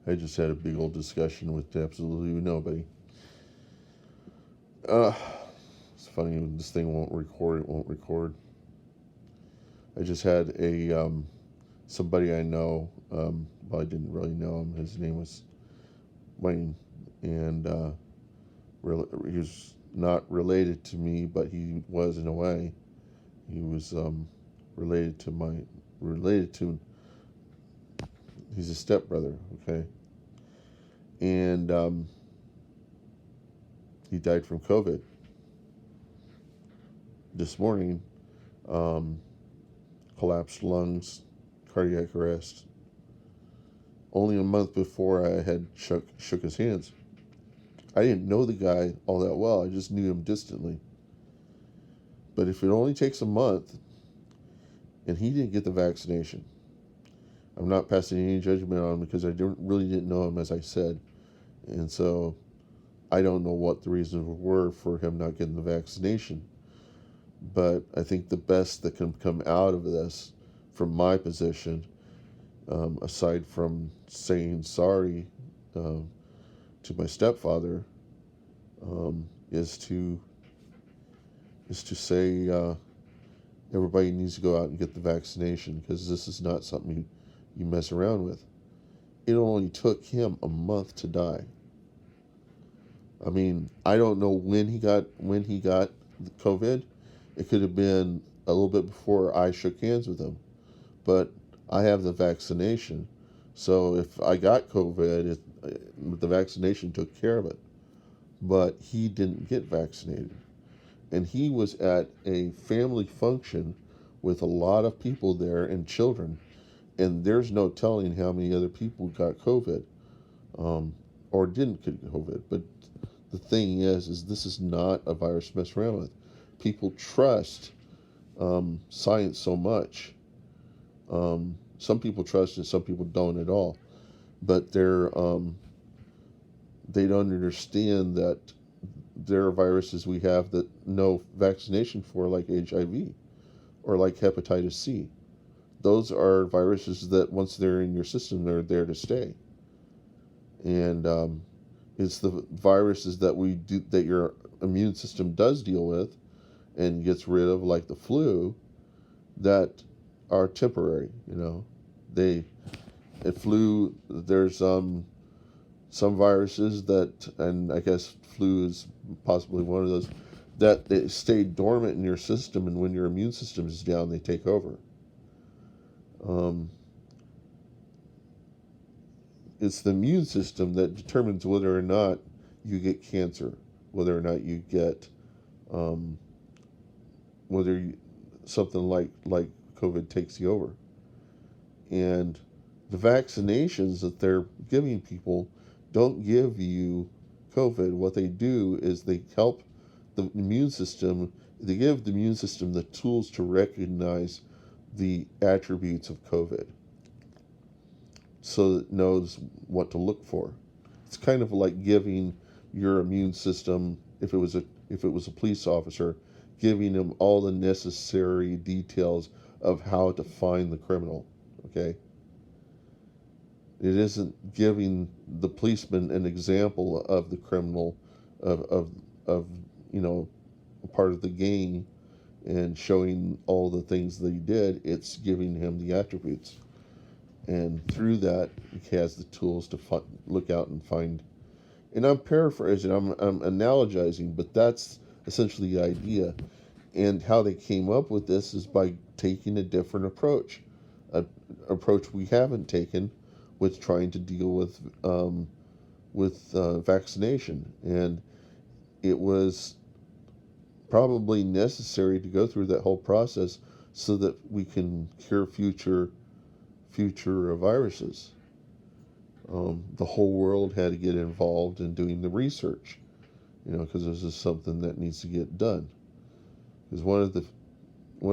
I just had a big old discussion with absolutely nobody. It's funny when this thing won't record. It won't record. I just had a somebody I know. Well, I didn't really know him. His name was Wayne, and he was not related to me, but he was in a way. He was related to my related to. He's a stepbrother. Okay, and he died from COVID this morning. Um, Collapsed lungs, cardiac arrest. Only a month before I had shook his hands. I didn't know the guy all that well. I just knew him distantly. But if it only takes a month, and he didn't get the vaccination, I'm not passing any judgment on him because I really didn't know him, as I said, and so I don't know what the reasons were for him not getting the vaccination. But I think the best that can come out of this, from my position, aside from saying sorry to my stepfather, is to say everybody needs to go out and get the vaccination, because this is not something you mess around with. It only took him a month to die. I mean, I don't know when he got the COVID. It could have been a little bit before I shook hands with him, but I have the vaccination. So if I got COVID, the vaccination took care of it. But he didn't get vaccinated. And he was at a family function with a lot of people there and children. And there's no telling how many other people got COVID, or didn't get COVID. But the thing is this is not a virus to mess around with. People trust science so much. Some people trust it, some people don't at all. But they don't understand that there are viruses we have that no vaccination for, like HIV or like hepatitis C. Those are viruses that once they're in your system, they're there to stay. And it's the viruses that your immune system does deal with and gets rid of, like the flu, that are temporary. Flu. There's some viruses that, and I guess flu is possibly one of those, that they stay dormant in your system, and when your immune system is down, they take over. It's the immune system that determines whether or not you get cancer, whether or not you get whether something like COVID takes you over. And the vaccinations that they're giving people don't give you COVID. What they do is they help the immune system, they give the immune system the tools to recognize the attributes of COVID so that it knows what to look for. It's kind of like giving your immune system, if it was a police officer, giving him all the necessary details of how to find the criminal. Okay? It isn't giving the policeman an example of the criminal, of a part of the gang, and showing all the things that he did. It's giving him the attributes, and through that, he has the tools to look out and find. And I'm paraphrasing, I'm analogizing, but that's essentially the idea. And how they came up with this is by taking a different approach, an approach we haven't taken, with trying to deal with vaccination. And it was probably necessary to go through that whole process so that we can cure future viruses. The whole world had to get involved in doing the research, because this is something that needs to get done. Because one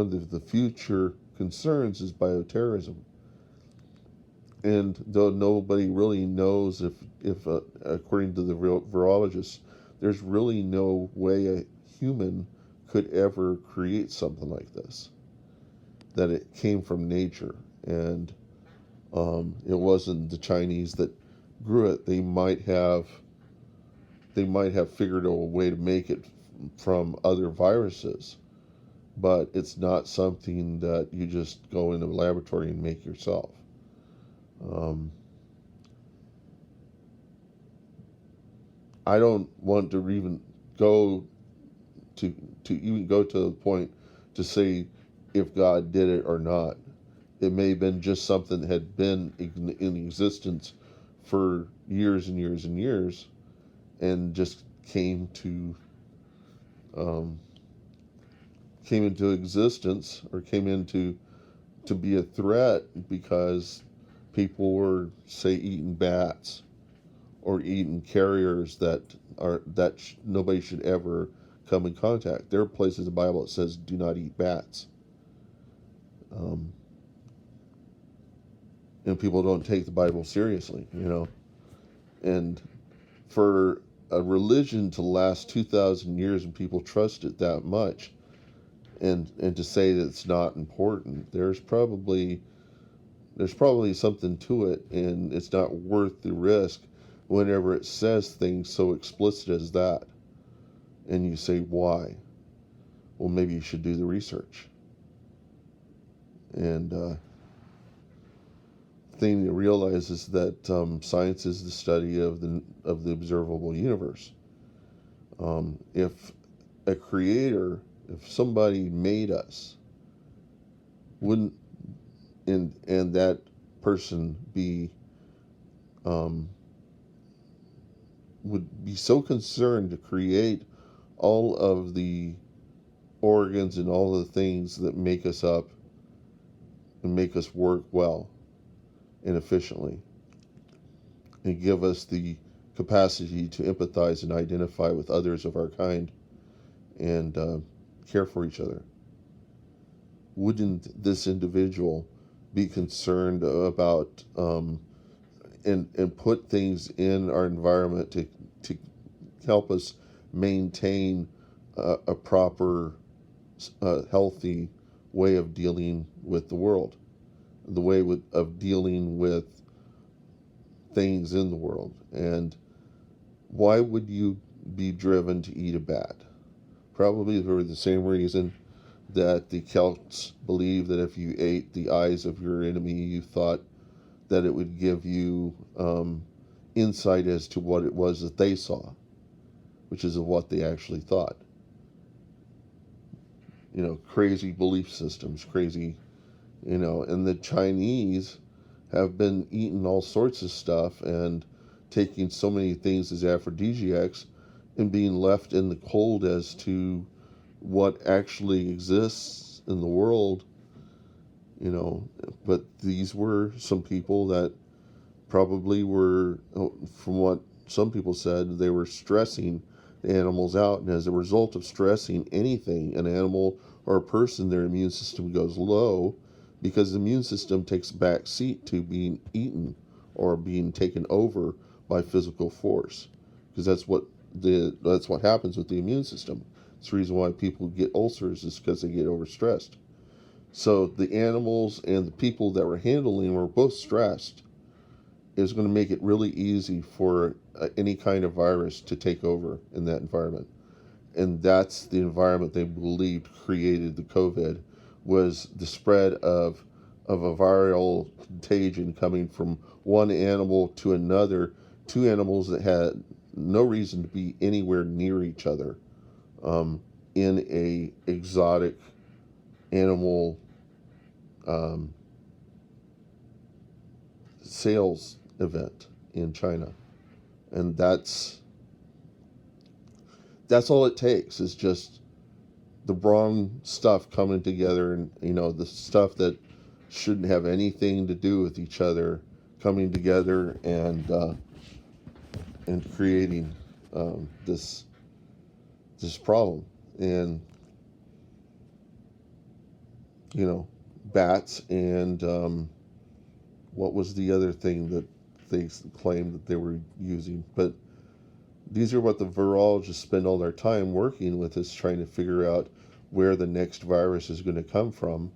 of the future concerns is bioterrorism. And though nobody really knows if according to the virologists, there's really no way a human could ever create something like this, that it came from nature. And it wasn't the Chinese that grew it, they might have figured out a way to make it from other viruses, but it's not something that you just go in a laboratory and make yourself. Um, I don't want to even go to even go to the point to say if God did it or not. It may have been just something that had been in existence for years and years and years, and just um, came into existence, or came into to be a threat because people were, say, eating bats or eating carriers that nobody should ever come in contact. There are places in the Bible that says do not eat bats, um, and people don't take the Bible seriously, And for a religion to last 2,000 years and people trust it that much, and to say that it's not important, there's probably something to it, and it's not worth the risk whenever it says things so explicit as that. And you say, why? Well, maybe you should do the research. And the thing to realize is that science is the study of the observable universe. If a creator, if somebody made us, wouldn't and that person um, would be so concerned to create all of the organs and all the things that make us up and make us work well and efficiently, and give us the capacity to empathize and identify with others of our kind, and care for each other. Wouldn't this individual be concerned about and put things in our environment to help us maintain a proper, healthy way of dealing with the world, the way of dealing with things in the world? And why would you be driven to eat a bat? Probably for the same reason that the Celts believed that if you ate the eyes of your enemy, you thought that it would give you insight as to what it was that they saw, which is of what they actually thought. Crazy belief systems, crazy, and the Chinese have been eating all sorts of stuff and taking so many things as aphrodisiacs and being left in the cold as to what actually exists in the world. But these were some people that probably were, from what some people said, they were stressing the animals out, and as a result of stressing anything, an animal or a person, their immune system goes low, because the immune system takes a back seat to being eaten or being taken over by physical force, because that's what happens with the immune system. It's the reason why people get ulcers, is because they get overstressed. So the animals and the people that were handling were both stressed. It was going to make it really easy for any kind of virus to take over in that environment. And that's the environment they believed created the COVID, was the spread of a viral contagion coming from one animal to another, two animals that had no reason to be anywhere near each other, in a exotic animal sales event in China. And that's all it takes, is just the wrong stuff coming together, and the stuff that shouldn't have anything to do with each other coming together and creating this problem. And bats, and what was the other thing that they claimed that they were using? But these are what the virologists spend all their time working with, is trying to figure out where the next virus is going to come from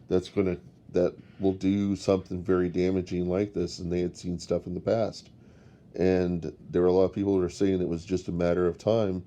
that will do something very damaging like this, and they had seen stuff in the past. And there were a lot of people who were saying it was just a matter of time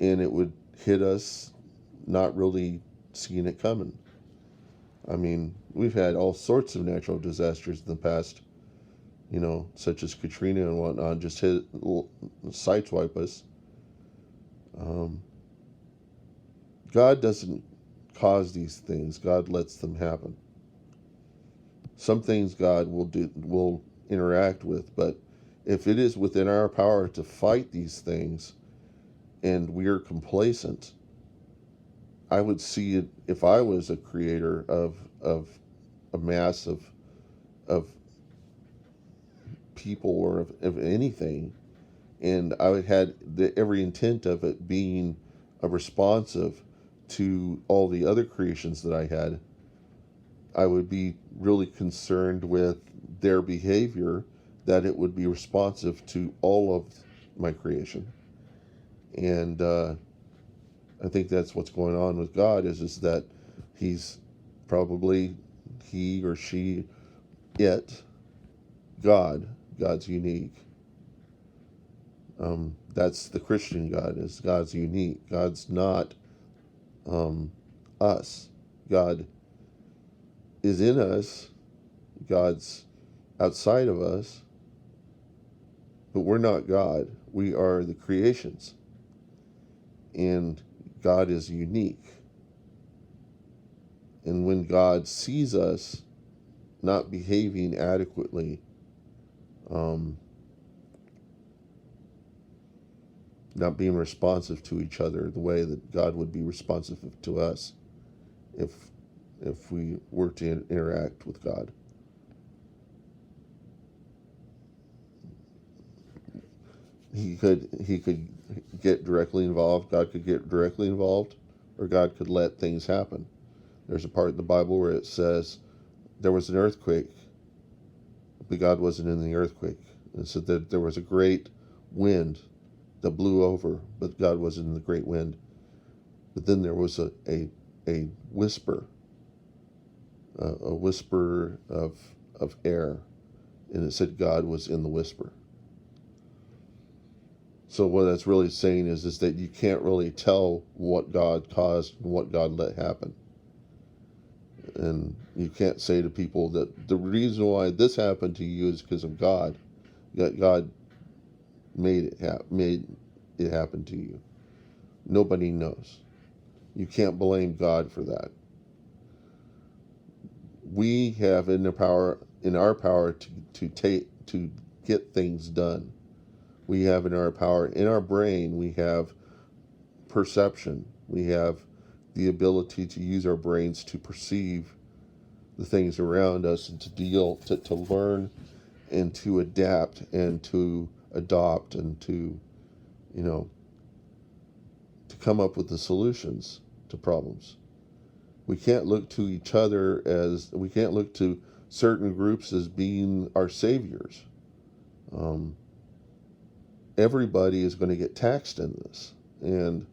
and it would hit us not really seeing it coming. I mean, we've had all sorts of natural disasters in the past, such as Katrina and whatnot, just sideswipe us. Um, God doesn't cause these things. God lets them happen. Some things God will interact with, but if it is within our power to fight these things and we're complacent, I would see it if I was a creator of a mass of people or of anything, and I had every intent of it being a responsive to all the other creations that I had. I would be really concerned with their behavior, that it would be responsive to all of my creation. And I think that's what's going on with God is that he's probably, he or she, it, God's unique. That's the Christian God, is God's unique. God's not us. God is in us. God's outside of us. But we're not God. We are the creations. And God is unique. And when God sees us not behaving adequately, not being responsive to each other the way that God would be responsive to us if we were to interact with God. He could get directly involved. God could get directly involved, or God could let things happen. There's a part in the Bible where it says there was an earthquake, but God wasn't in the earthquake. It said that there was a great wind that blew over, but God wasn't in the great wind. But then there was a whisper, a whisper of air, and it said God was in the whisper. So what that's really saying is that you can't really tell what God caused and what God let happen. And you can't say to people that the reason why this happened to you is because of God. That God made it happen to you. Nobody knows. You can't blame God for that. We have in our power to get things done. We have in our power, in our brain, we have perception. We have the ability to use our brains to perceive the things around us and to learn and to adapt and to adopt and to, to come up with the solutions to problems. We can't look to we can't look to certain groups as being our saviors. Um, Everybody is going to get taxed in this. And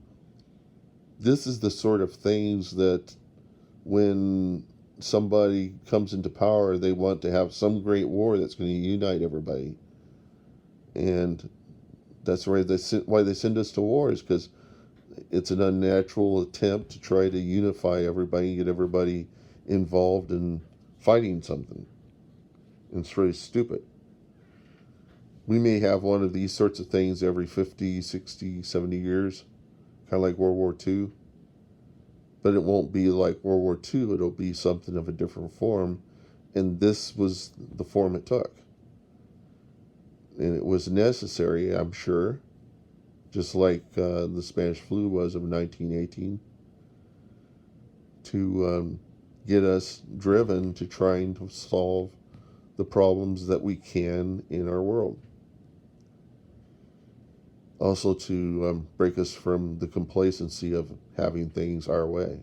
this is the sort of things that when somebody comes into power, they want to have some great war that's going to unite everybody. And that's why they send us to war, is because it's an unnatural attempt to try to unify everybody, get everybody involved in fighting something. And it's really stupid. We may have one of these sorts of things every 50, 60, 70 years, kind of like World War II. But it won't be like World War II. It'll be something of a different form. And this was the form it took. And it was necessary, I'm sure, just like the Spanish flu was of 1918, to get us driven to trying to solve the problems that we can in our world. Also to break us from the complacency of having things our way.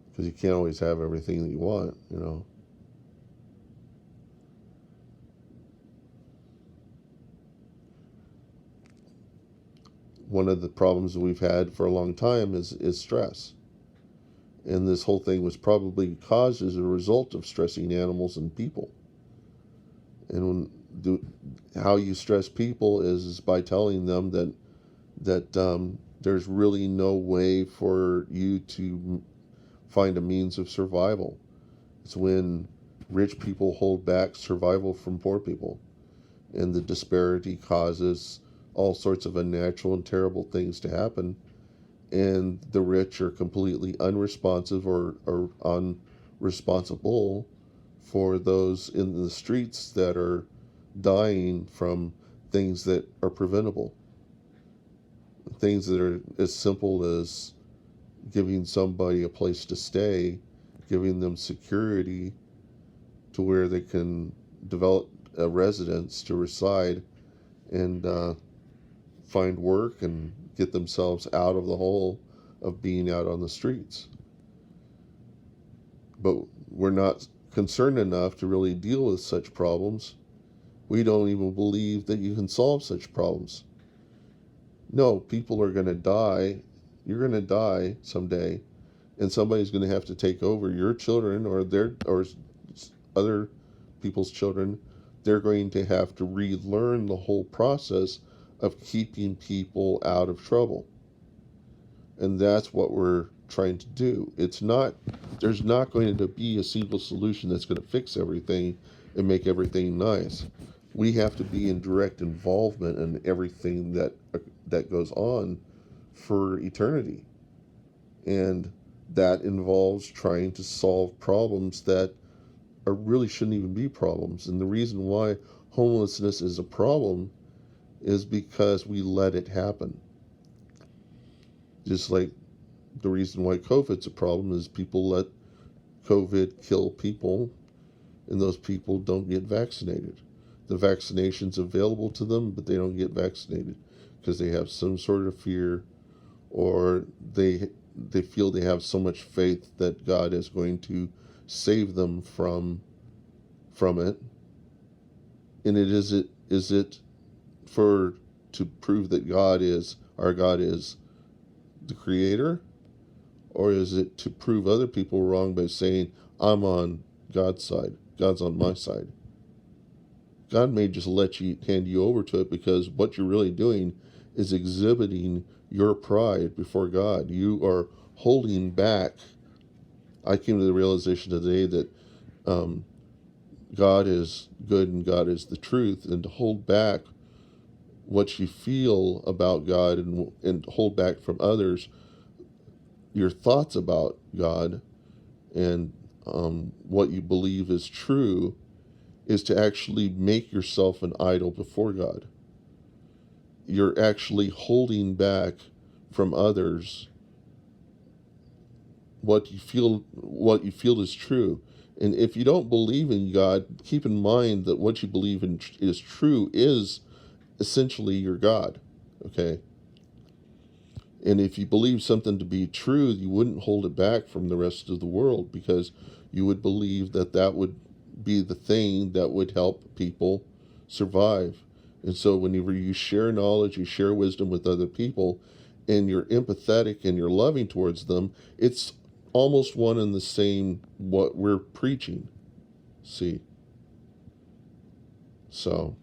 Because you can't always have everything that you want, One of the problems that we've had for a long time is stress. And this whole thing was probably caused as a result of stressing animals and people. And the how you stress people is by telling them that there's really no way for you to find a means of survival. It's when rich people hold back survival from poor people, and the disparity causes all sorts of unnatural and terrible things to happen, and the rich are completely unresponsive or unresponsible for those in the streets that are dying from things that are preventable. Things that are as simple as giving somebody a place to stay, giving them security to where they can develop a residence to reside and find work and get themselves out of the hole of being out on the streets. But we're not concerned enough to really deal with such problems. We don't even believe that you can solve such problems. No, people are going to die. You're going to die someday, and somebody's going to have to take over your children or other people's children. They're going to have to relearn the whole process of keeping people out of trouble. And that's what we're trying to do. There's not going to be a single solution that's going to fix everything and make everything nice. We have to be in direct involvement in everything that goes on for eternity. And that involves trying to solve problems that really shouldn't even be problems. And the reason why homelessness is a problem is because we let it happen. Just like the reason why COVID's a problem is people let COVID kill people, and those people don't get vaccinated. The vaccination's available to them, but they don't get vaccinated because they have some sort of fear, or they feel they have so much faith that God is going to save them from it. And is it for to prove that our God is the creator, or is it to prove other people wrong by saying, I'm on God's side, God's on my side? God may just hand you over to it, because what you're really doing is exhibiting your pride before God. You are holding back. I came to the realization today that God is good and God is the truth, and to hold back what you feel about God and hold back from others your thoughts about God and what you believe is true is to actually make yourself an idol before God. You're actually holding back from others what you feel is true. And if you don't believe in God, keep in mind that what you believe in is true is essentially your God. Okay? And if you believe something to be true, you wouldn't hold it back from the rest of the world, because you would believe that would be the thing that would help people survive. And so whenever you share knowledge, you share wisdom with other people, and you're empathetic and you're loving towards them, it's almost one and the same what we're preaching. See? So